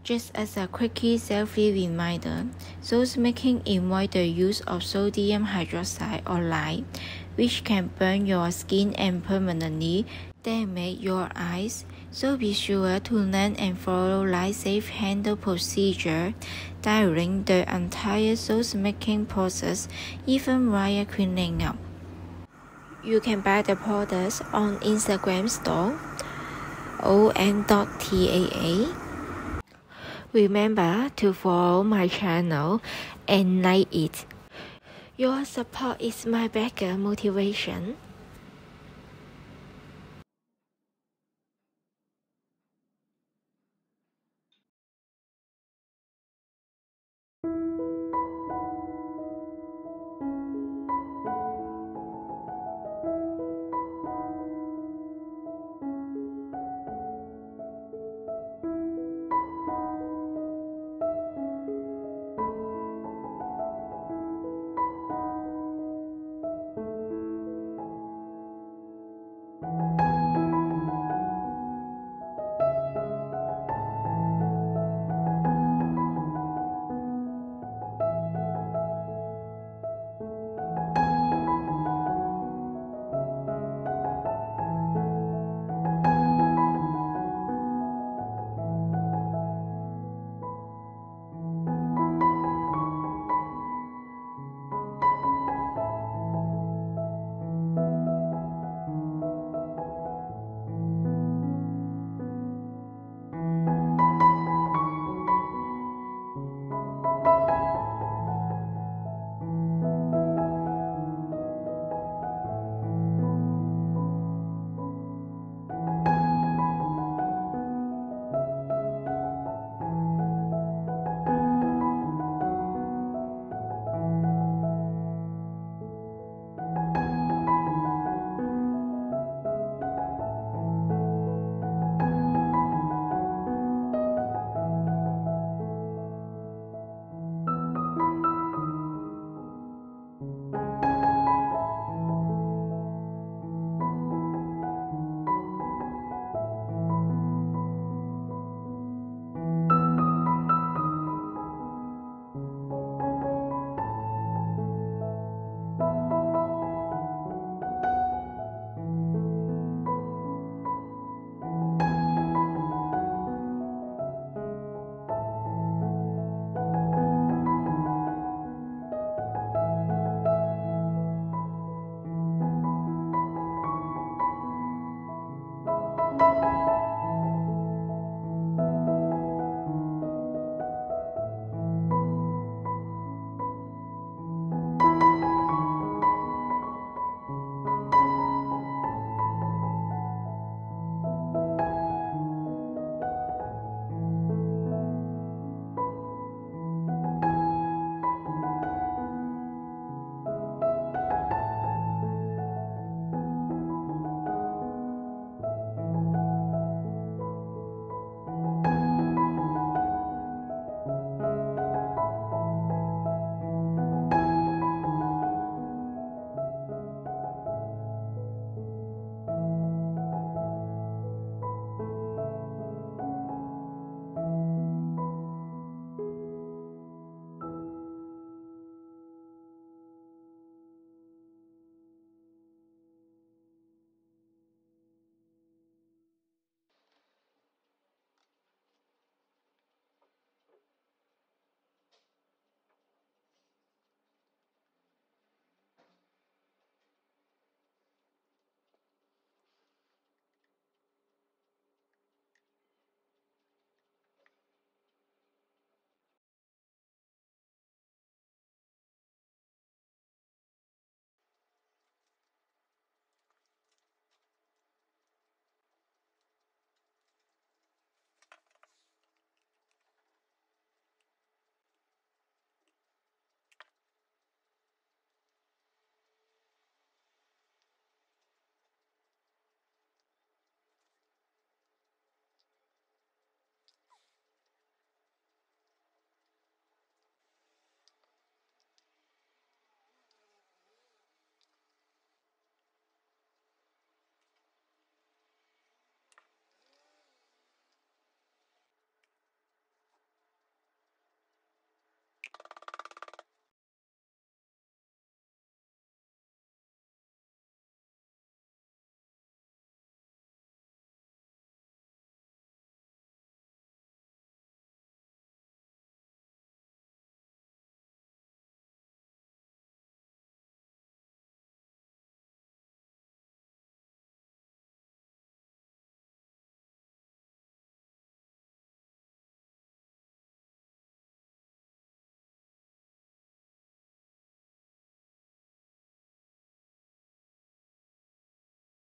Just as a quickie selfie reminder, sauce making involves the use of sodium hydroxide or lye, which can burn your skin and permanently damage your eyes. So be sure to learn and follow lye-safe handle procedure during the entire sauce making process, even while cleaning up. You can buy the products on Instagram store on.taa. Remember to follow my channel and like it. Your support is my bigger motivation.